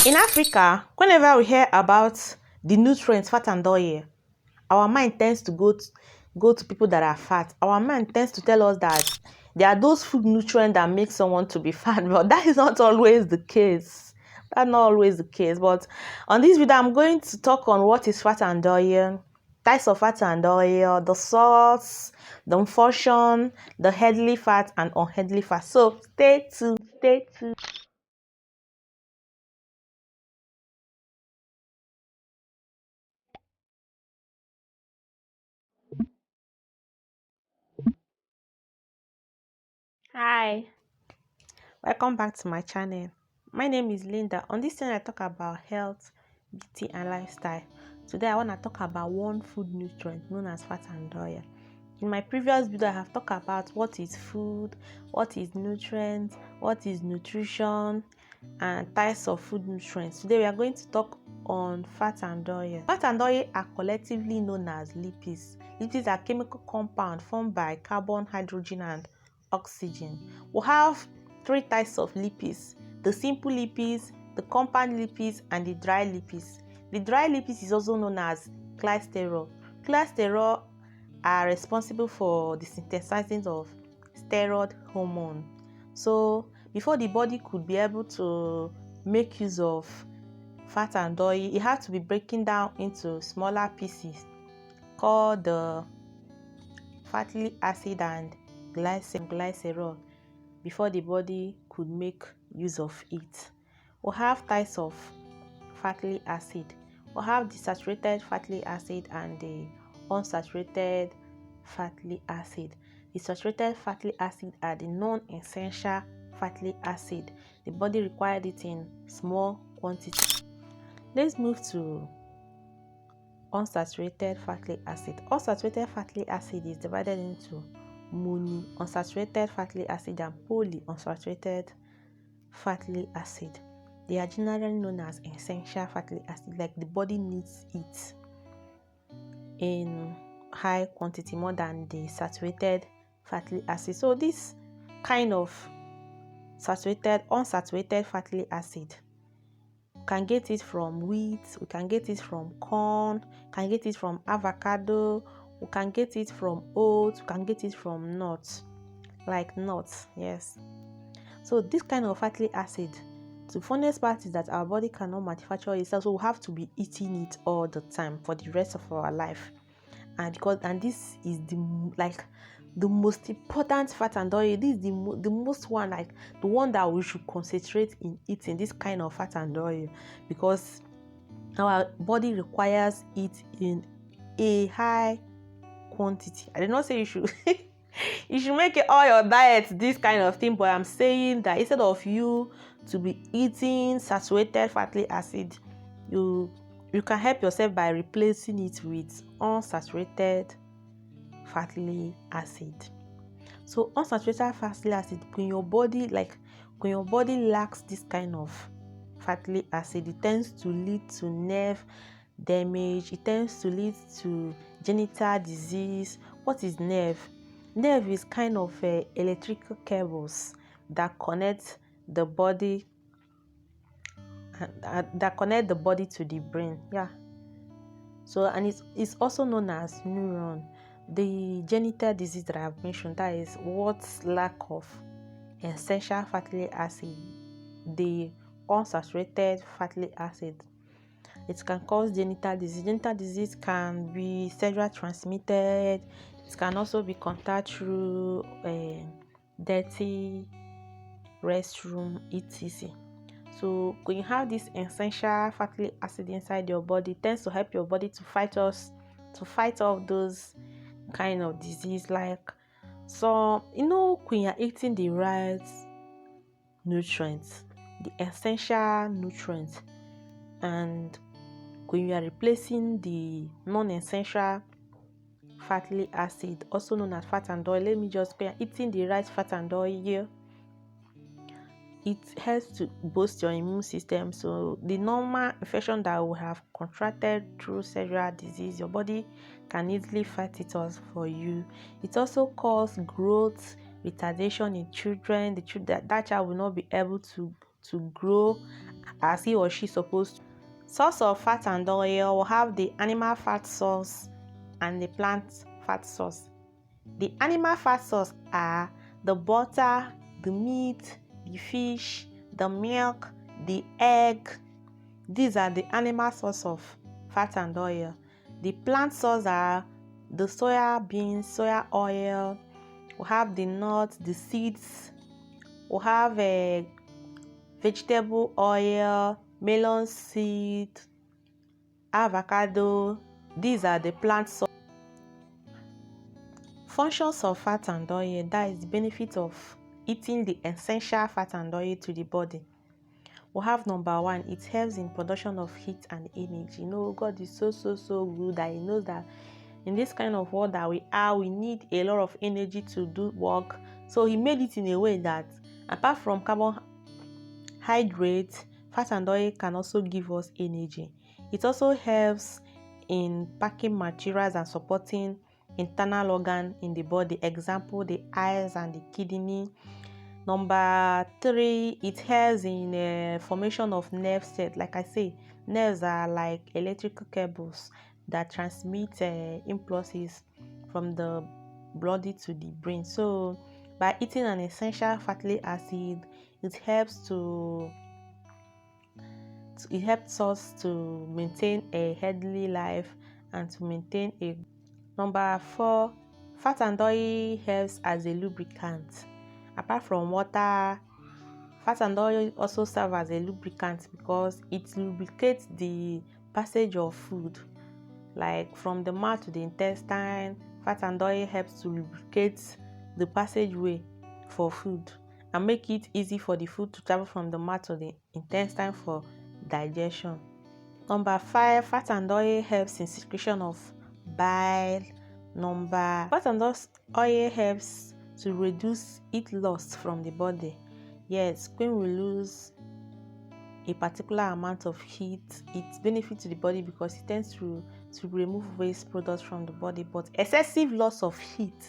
In Africa, whenever we hear about the nutrients fat and oil, our mind tends to go to people that are fat. Our mind tends to tell us that there are those food nutrients that make someone to be fat, but that is not always the case. That's not always the case. But on this video, I'm going to talk on what is fat and oil, types of fat and oil, the source, the function, the healthy fat and unhealthy fat. So stay tuned. Stay tuned. Hi. Welcome back to my channel. My name is Lynda. On this channel, I talk about health, beauty, and lifestyle. Today, I want to talk about one food nutrient known as fat and oil. In my previous video, I have talked about what is food, what is nutrients, what is nutrition, and types of food nutrients. Today, we are going to talk on fat and oil. Fat and oil are collectively known as lipids. Lipids are chemical compounds formed by carbon, hydrogen, and oxygen. We have three types of lipids: the simple lipids, the compound lipids, and the dry lipids. The dry lipids is also known as cholesterol. Cholesterol are responsible for the synthesizing of steroid hormone. So before the body could be able to make use of fat and oil, it had to be breaking down into smaller pieces called the fatty acid and glycerol before the body could make use of it. We have types of fatty acid. We have the saturated fatty acid and the unsaturated fatty acid. The saturated fatty acid are the non-essential fatty acid. The body required it in small quantity. Let's move to unsaturated fatty acid. Unsaturated fatty acid is divided into monounsaturated fatty acid and polyunsaturated fatty acid. They are generally known as essential fatty acid, like the body needs it in high quantity more than the saturated fatty acid. So this kind of unsaturated fatty acid, can get it from wheat, we can get it from corn, can get it from avocado, we can get it from oats, we can get it from nuts, like nuts. Yes. So this kind of fatty acid, the funniest part is that our body cannot manufacture itself, so we have to be eating it all the time for the rest of our life. And this is the most important fat and oil. This is the most one, like the one that we should concentrate in eating, this kind of fat and oil, because our body requires it in a high quantity. I did not say you should you should make it all your diet this kind of thing, but I'm saying that instead of you to be eating saturated fatty acid, you can help yourself by replacing it with unsaturated fatty acid. So unsaturated fatty acid, when your body lacks this kind of fatty acid, it tends to lead to nerve damage, it tends to lead to genital disease. What is nerve? Nerve is kind of electrical cables that connect the body to the brain. Yeah. So, and it's also known as neuron. The genital disease that I have mentioned, that is what's lack of essential fatty acid, the unsaturated fatty acid. It can cause genital disease. Genital disease can be sexually transmitted. It can also be contact through dirty restroom, etc. So when you have this essential fatty acid inside your body, it tends to help your body to fight off those kind of disease. Like, so when you're eating the right nutrients, the essential nutrients, and when you are replacing the non-essential fatty acid, also known as fat and oil, let me just say, eating the right fat and oil, it helps to boost your immune system. So the normal infection that we have contracted through sexual disease, your body can easily fight it off for you. It also causes growth retardation in children. That child will not be able to grow as he or she supposed to. Source of fat and oil will have the animal fat source and the plant fat source. The animal fat source are the butter, the meat, the fish, the milk, the egg. These are the animal source of fat and oil. The plant source are the soya beans, soya oil. We have the nuts, the seeds. We have a vegetable oil, melon seed, avocado. These are the plant source. Functions of fat and oil, that is the benefit of eating the essential fat and oil to the body. We have number one, it helps in production of heat and energy. God is so good that He knows that in this kind of world that we are, we need a lot of energy to do work. So He made it in a way that apart from carbohydrates, fat and oil can also give us energy. It also helps in packing materials and supporting internal organ in the body. Example, the eyes and the kidney. Number three, it helps in formation of nerve cells. Like I say, nerves are like electrical cables that transmit impulses from the body to the brain. So by eating an essential fatty acid, it helps us to maintain a healthy life and to maintain a. Number four, fat and oil helps as a lubricant. Apart from water, fat and oil also serve as a lubricant because it lubricates the passage of food, like from the mouth to the intestine. Fat and oil helps to lubricate the passageway for food and make it easy for the food to travel from the mouth to the intestine for digestion. Number five, fat and oil helps in secretion of bile. Fat and oil helps to reduce heat loss from the body. Yes, when we lose a particular amount of heat, it benefits to the body because it tends to remove waste products from the body. But excessive loss of heat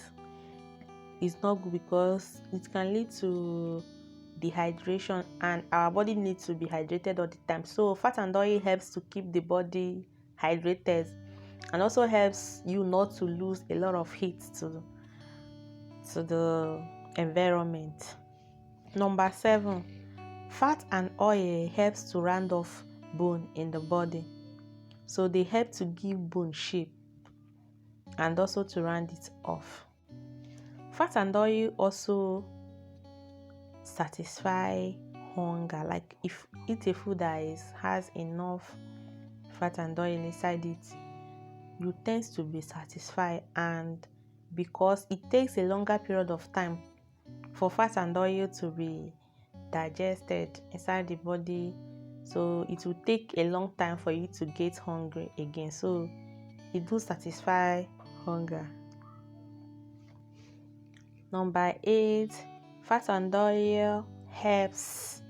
is not good because it can lead to dehydration, and our body needs to be hydrated all the time. So fat and oil helps to keep the body hydrated and also helps you not to lose a lot of heat to the environment. Number seven, fat and oil helps to round off bone in the body. So they help to give bone shape and also to round it off. Fat and oil also satisfy hunger. Like if eat a food that has enough fat and oil inside it, you tend to be satisfied, and because it takes a longer period of time for fat and oil to be digested inside the body, so it will take a long time for you to get hungry again. So it do satisfy hunger. Number eight, fat and oil helps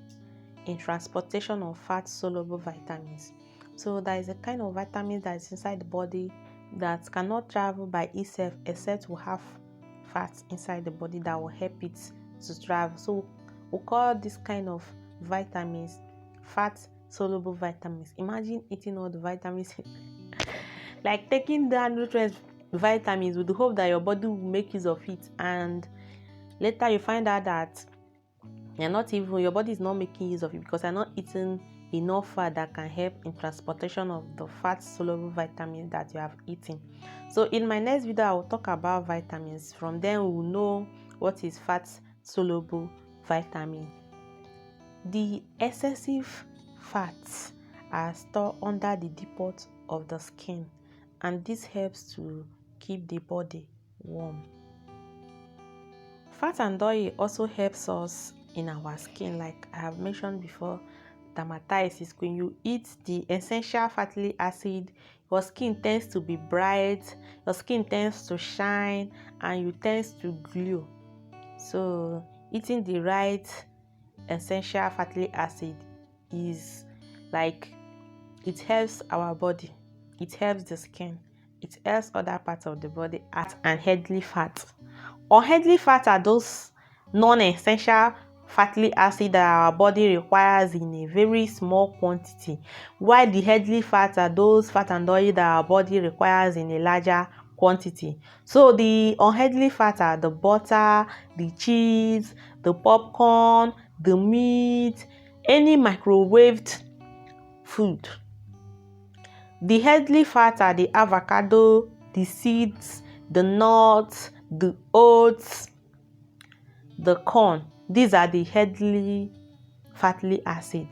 in transportation of fat soluble vitamins. So there is a kind of vitamin that is inside the body that cannot travel by itself except we have fat inside the body that will help it to travel. So we call this kind of vitamins fat soluble vitamins. Imagine eating all the vitamins like taking the nutrients vitamins with the hope that your body will make use of it, and later you find out that your body is not making use of it because you're not eating enough fat that can help in transportation of the fat soluble vitamins that you have eaten. So in my next video I will talk about vitamins. From then we will know what is fat soluble vitamin. The excessive fats are stored under the depot of the skin, and this helps to keep the body warm. Fat and oil also helps us in our skin, like I have mentioned before. Dermatitis, when you eat the essential fatty acid, your skin tends to be bright, your skin tends to shine, and you tend to glow. So eating the right essential fatty acid is like, it helps our body, it helps the skin, it helps other parts of the body. And healthy fat. Unhealthy fats are those non-essential fatty acid that our body requires in a very small quantity, while the healthy fats are those fat and oil that our body requires in a larger quantity. So the unhealthy fats are the butter, the cheese, the popcorn, the meat, any microwaved food. The healthy fats are the avocado, the seeds, the nuts, the oats, the corn. These are the healthy fatty acid.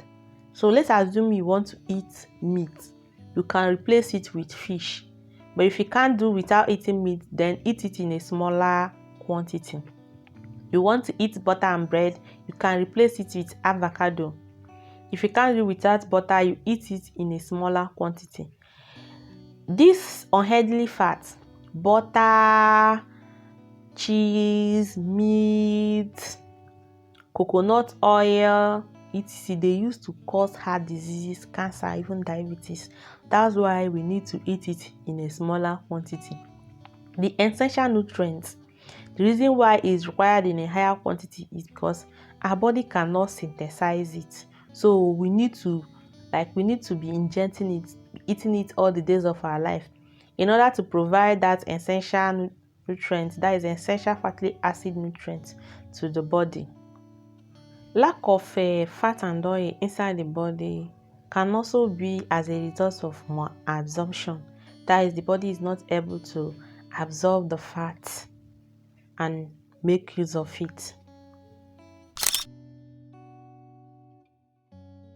So let's assume you want to eat meat. You can replace it with fish. But if you can't do without eating meat, then eat it in a smaller quantity. You want to eat butter and bread, you can replace it with avocado. If you can't do without butter, you eat it in a smaller quantity. These unhealthy fats, butter, cheese, meat, coconut oil, etc., they used to cause heart diseases, cancer, even diabetes. That's why we need to eat it in a smaller quantity. The essential nutrients, the reason why it's required in a higher quantity is because our body cannot synthesize it. So we need to be ingesting it, eating it all the days of our life in order to provide that essential nutrient, that is essential fatty acid nutrient to the body. Lack of fat and oil inside the body can also be as a result of malabsorption. That is, the body is not able to absorb the fat and make use of it.